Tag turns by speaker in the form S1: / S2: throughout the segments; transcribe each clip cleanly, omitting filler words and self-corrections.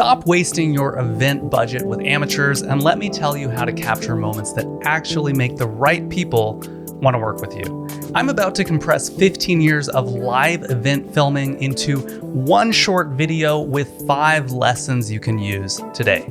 S1: Stop wasting your event budget with amateurs and let me tell you how to capture moments that actually make the right people want to work with you. I'm about to compress 15 years of live event filming into one short video with 5 lessons you can use today.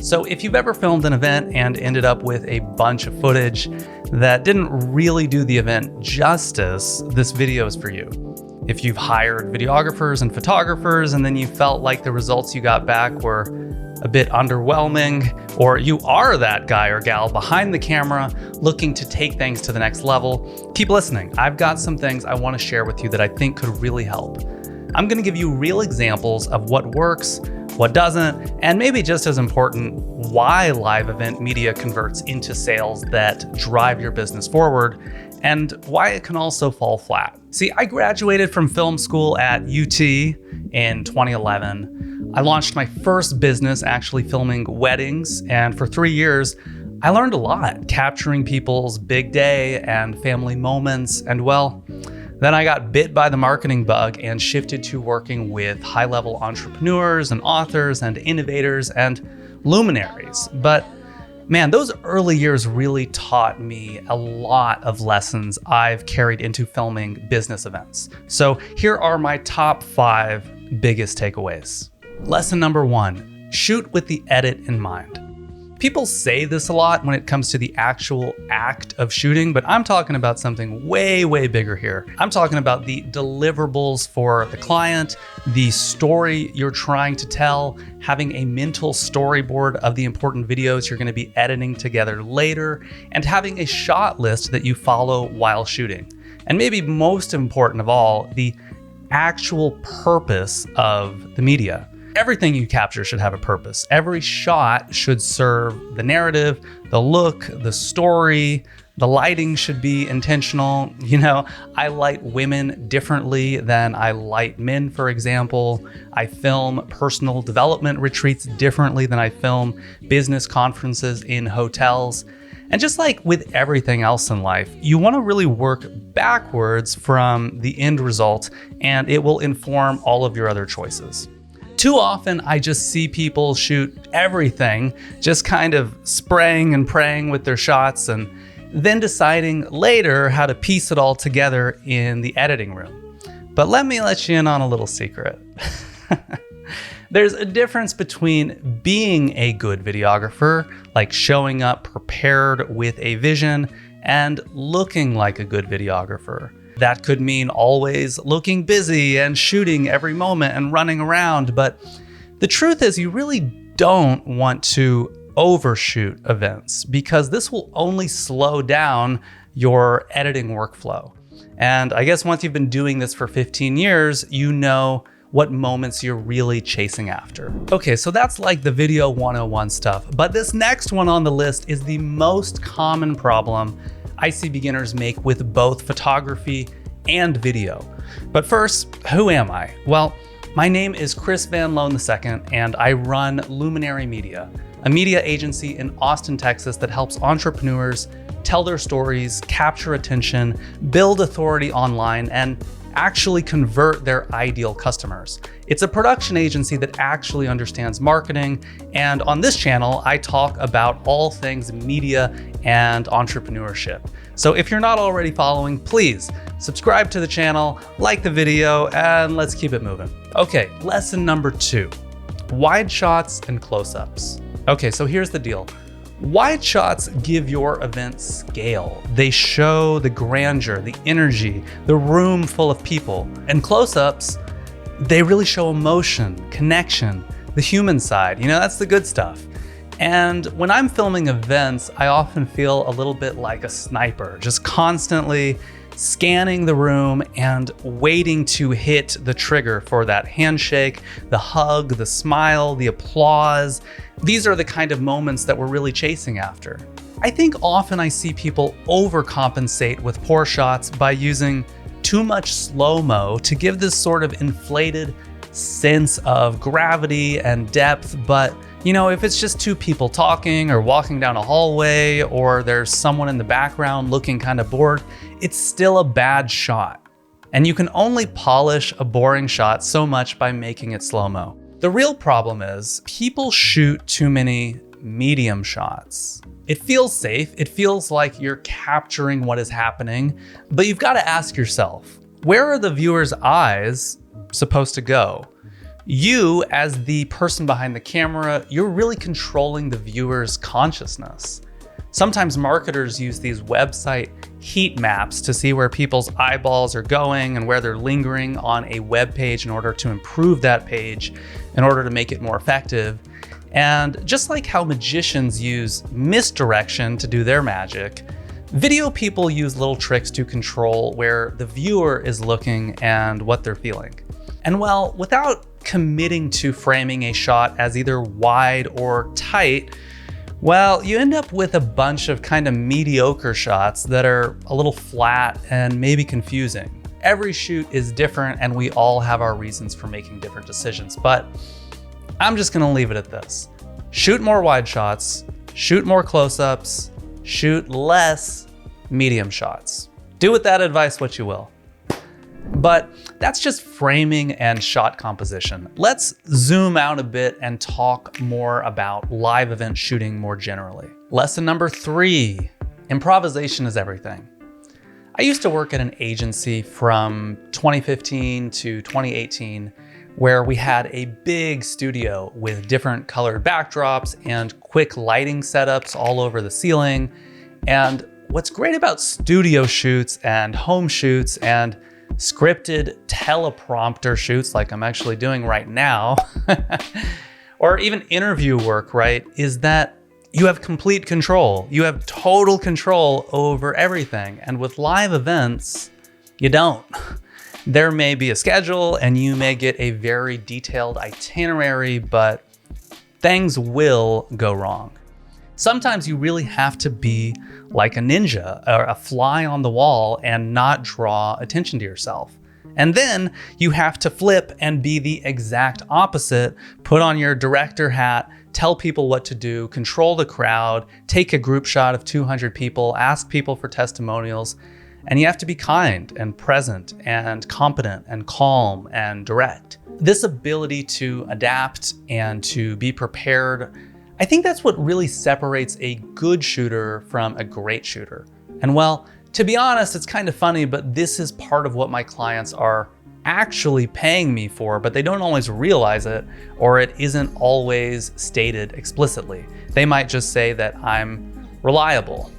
S1: So if you've ever filmed an event and ended up with a bunch of footage that didn't really do the event justice, this video is for you. If you've hired videographers and photographers and then you felt like the results you got back were a bit underwhelming, or you are that guy or gal behind the camera looking to take things to the next level, keep listening. I've got some things I want to share with you that I think could really help. I'm going to give you real examples of what works, what doesn't, and maybe just as important, why live event media converts into sales that drive your business forward, and why it can also fall flat. See, I graduated from film school at UT in 2011. I launched my first business actually filming weddings, and for 3 years, I learned a lot, capturing people's big day and family moments, and well, then I got bit by the marketing bug and shifted to working with high-level entrepreneurs and authors and innovators and luminaries. But man, those early years really taught me a lot of lessons I've carried into filming business events. So here are my top 5 biggest takeaways. Lesson number 1, shoot with the edit in mind. People say this a lot when it comes to the actual act of shooting, but I'm talking about something way, way bigger here. I'm talking about the deliverables for the client, the story you're trying to tell, having a mental storyboard of the important videos you're going to be editing together later, and having a shot list that you follow while shooting. And maybe most important of all, the actual purpose of the media. Everything you capture should have a purpose. Every shot should serve the narrative, the look, the story. The lighting should be intentional. You know, I light women differently than I light men, for example. I film personal development retreats differently than I film business conferences in hotels. And just like with everything else in life, you want to really work backwards from the end result, and it will inform all of your other choices. Too often, I just see people shoot everything, just kind of spraying and praying with their shots and then deciding later how to piece it all together in the editing room. But let me let you in on a little secret. There's a difference between being a good videographer, like showing up prepared with a vision, and looking like a good videographer. That could mean always looking busy and shooting every moment and running around. But the truth is you really don't want to overshoot events because this will only slow down your editing workflow. And I guess once you've been doing this for 15 years, you know what moments you're really chasing after. Okay, so that's like the video 101 stuff. But this next one on the list is the most common problem I see beginners make with both photography and video. But first, who am I? Well, my name is Chris Van Loan II, and I run Luminary Media, a media agency in Austin, Texas that helps entrepreneurs tell their stories, capture attention, build authority online, and actually convert their ideal customers. It's a production agency that actually understands marketing, and on this channel, I talk about all things media and entrepreneurship. So if you're not already following, please subscribe to the channel, like the video, and let's keep it moving. Okay, lesson number 2, wide shots and close-ups. Okay, so here's the deal. Wide shots give your event scale. They show the grandeur, the energy, the room full of people. And close-ups, they really show emotion, connection, the human side. You know, that's the good stuff. And when I'm filming events, I often feel a little bit like a sniper, just constantly scanning the room and waiting to hit the trigger for that handshake, the hug, the smile, the applause. These are the kind of moments that we're really chasing after. I think often I see people overcompensate with poor shots by using too much slow-mo to give this sort of inflated sense of gravity and depth, but you know, if it's just 2 people talking or walking down a hallway or there's someone in the background looking kind of bored, it's still a bad shot. And you can only polish a boring shot so much by making it slow-mo. The real problem is people shoot too many medium shots. It feels safe. It feels like you're capturing what is happening, but you've got to ask yourself, where are the viewer's eyes supposed to go? You, as the person behind the camera, you're really controlling the viewer's consciousness. Sometimes marketers use these website heat maps to see where people's eyeballs are going and where they're lingering on a web page in order to improve that page, in order to make it more effective. And just like how magicians use misdirection to do their magic, video people use little tricks to control where the viewer is looking and what they're feeling. And well, without committing to framing a shot as either wide or tight, well, you end up with a bunch of kind of mediocre shots that are a little flat and maybe confusing. Every shoot is different and we all have our reasons for making different decisions, but I'm just gonna leave it at this. Shoot more wide shots, shoot more close-ups, shoot less medium shots. Do with that advice what you will. But that's just framing and shot composition. Let's zoom out a bit and talk more about live event shooting more generally. Lesson number 3, improvisation is everything. I used to work at an agency from 2015 to 2018 where we had a big studio with different colored backdrops and quick lighting setups all over the ceiling. And what's great about studio shoots and home shoots and scripted teleprompter shoots like I'm actually doing right now, or even interview work, right, is that you have complete control. You have total control over everything. And with live events, you don't. There may be a schedule and you may get a very detailed itinerary, but things will go wrong. Sometimes you really have to be like a ninja or a fly on the wall and not draw attention to yourself. And then you have to flip and be the exact opposite, put on your director hat, tell people what to do, control the crowd, take a group shot of 200 people, ask people for testimonials, and you have to be kind and present and competent and calm and direct. This ability to adapt and to be prepared, I think that's what really separates a good shooter from a great shooter. And well, to be honest, it's kind of funny, but this is part of what my clients are actually paying me for, but they don't always realize it, or it isn't always stated explicitly. They might just say that I'm reliable.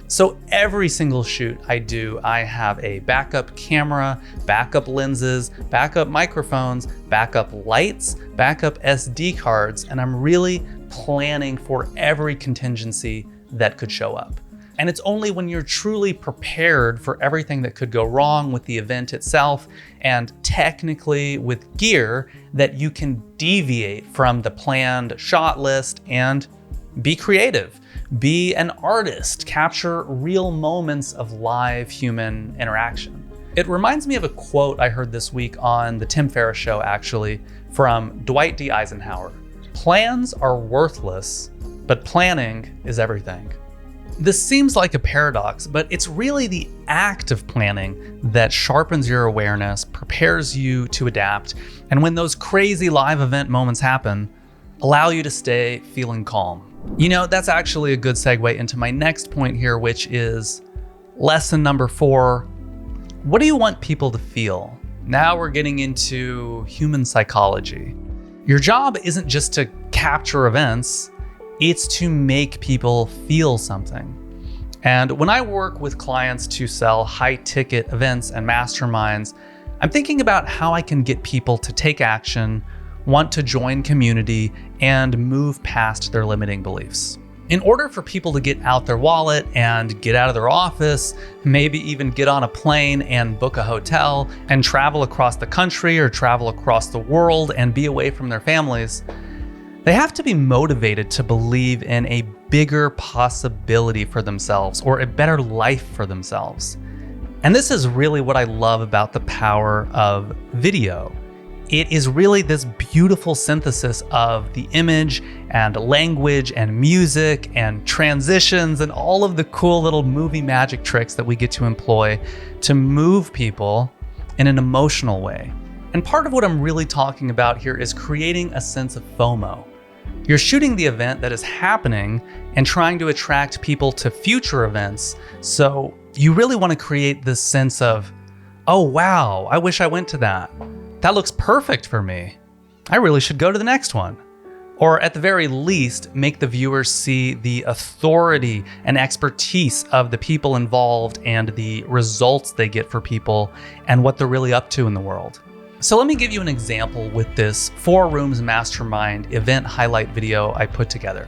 S1: So every single shoot I do, I have a backup camera, backup lenses, backup microphones, backup lights, backup SD cards, and I'm really planning for every contingency that could show up. And it's only when you're truly prepared for everything that could go wrong with the event itself and technically with gear that you can deviate from the planned shot list and be creative, be an artist, capture real moments of live human interaction. It reminds me of a quote I heard this week on the Tim Ferriss show, actually, from Dwight D. Eisenhower. Plans are worthless, but planning is everything. This seems like a paradox, but it's really the act of planning that sharpens your awareness, prepares you to adapt, and when those crazy live event moments happen, allow you to stay feeling calm. You know, that's actually a good segue into my next point here, which is lesson number 4. What do you want people to feel? Now we're getting into human psychology. Your job isn't just to capture events, it's to make people feel something. And when I work with clients to sell high-ticket events and masterminds, I'm thinking about how I can get people to take action, want to join community, and move past their limiting beliefs. In order for people to get out their wallet and get out of their office, maybe even get on a plane and book a hotel and travel across the country or travel across the world and be away from their families, they have to be motivated to believe in a bigger possibility for themselves or a better life for themselves. And this is really what I love about the power of video. It is really this beautiful synthesis of the image and language and music and transitions and all of the cool little movie magic tricks that we get to employ to move people in an emotional way. And part of what I'm really talking about here is creating a sense of FOMO. You're shooting the event that is happening and trying to attract people to future events. So you really want to create this sense of, oh wow, I wish I went to that. That looks perfect for me. I really should go to the next one. Or at the very least, make the viewers see the authority and expertise of the people involved and the results they get for people and what they're really up to in the world. So let me give you an example with this Four Rooms Mastermind event highlight video I put together.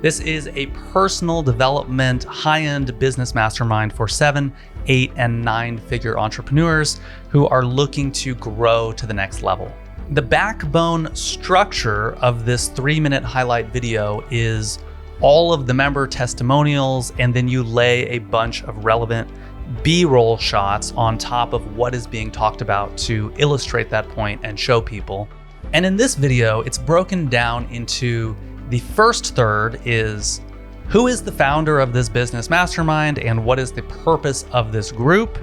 S1: This is a personal development, high-end business mastermind for 7, 8, and 9-figure entrepreneurs who are looking to grow to the next level. The backbone structure of this 3-minute highlight video is all of the member testimonials, and then you lay a bunch of relevant B-roll shots on top of what is being talked about to illustrate that point and show people. And in this video, it's broken down into the first third is who is the founder of this business mastermind and what is the purpose of this group.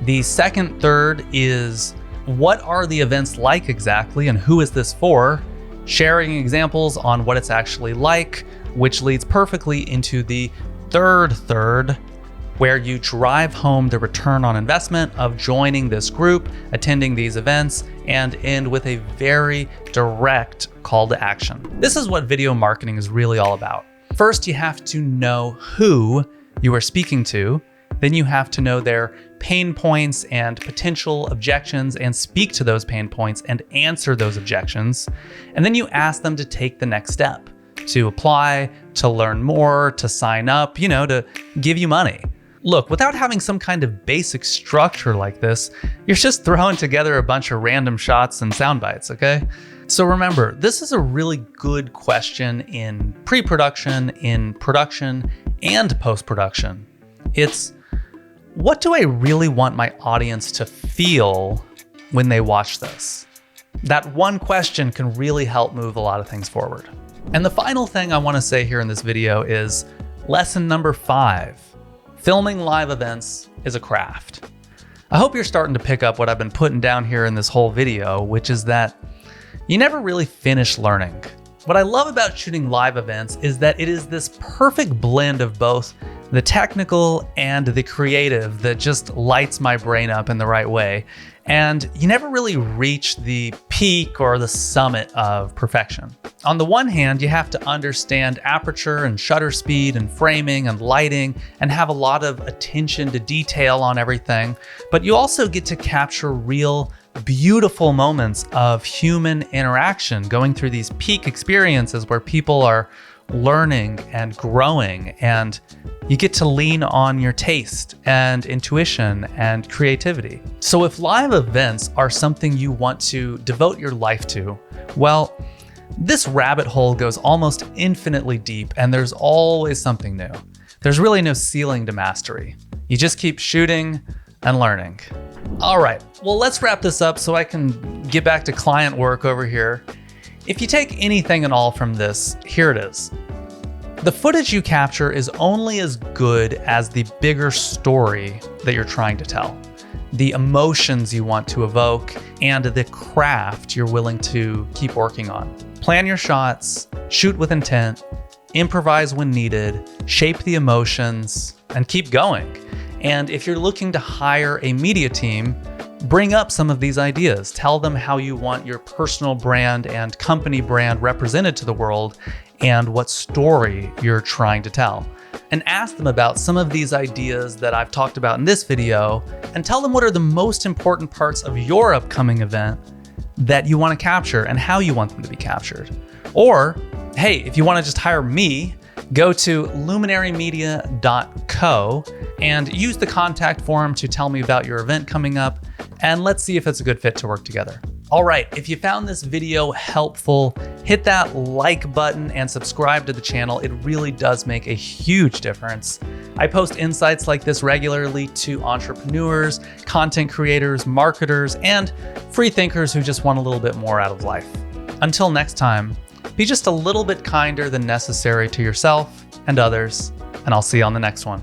S1: The second third is what are the events like exactly and who is this for? Sharing examples on what it's actually like, which leads perfectly into the third third, where you drive home the return on investment of joining this group, attending these events, and end with a very direct call to action. This is what video marketing is really all about. First, you have to know who you are speaking to. Then you have to know their pain points and potential objections and speak to those pain points and answer those objections. And then you ask them to take the next step, to apply, to learn more, to sign up, to give you money. Look, without having some kind of basic structure like this, you're just throwing together a bunch of random shots and sound bites, okay? So remember, this is a really good question in pre-production, in production, and post-production. It's, what do I really want my audience to feel when they watch this? That one question can really help move a lot of things forward. And the final thing I want to say here in this video is lesson number 5. Filming live events is a craft. I hope you're starting to pick up what I've been putting down here in this whole video, which is that you never really finish learning. What I love about shooting live events is that it is this perfect blend of both the technical and the creative that just lights my brain up in the right way. And you never really reach the peak or the summit of perfection. On the one hand, you have to understand aperture and shutter speed and framing and lighting and have a lot of attention to detail on everything. But you also get to capture real, beautiful moments of human interaction, going through these peak experiences where people are learning and growing, and you get to lean on your taste and intuition and creativity. So if live events are something you want to devote your life to, well, this rabbit hole goes almost infinitely deep, and there's always something new. There's really no ceiling to mastery. You just keep shooting and learning. All right, well, let's wrap this up so I can get back to client work over here. If you take anything at all from this, here it is. The footage you capture is only as good as the bigger story that you're trying to tell, the emotions you want to evoke, and the craft you're willing to keep working on. Plan your shots, shoot with intent, improvise when needed, shape the emotions, and keep going. And if you're looking to hire a media team, bring up some of these ideas. Tell them how you want your personal brand and company brand represented to the world and what story you're trying to tell. And ask them about some of these ideas that I've talked about in this video, and tell them what are the most important parts of your upcoming event that you want to capture and how you want them to be captured. Or, hey, if you want to just hire me, go to luminarymedia.co and use the contact form to tell me about your event coming up, and let's see if it's a good fit to work together. All right, if you found this video helpful, hit that like button and subscribe to the channel. It really does make a huge difference. I post insights like this regularly to entrepreneurs, content creators, marketers, and free thinkers who just want a little bit more out of life. Until next time, be just a little bit kinder than necessary to yourself and others, and I'll see you on the next one.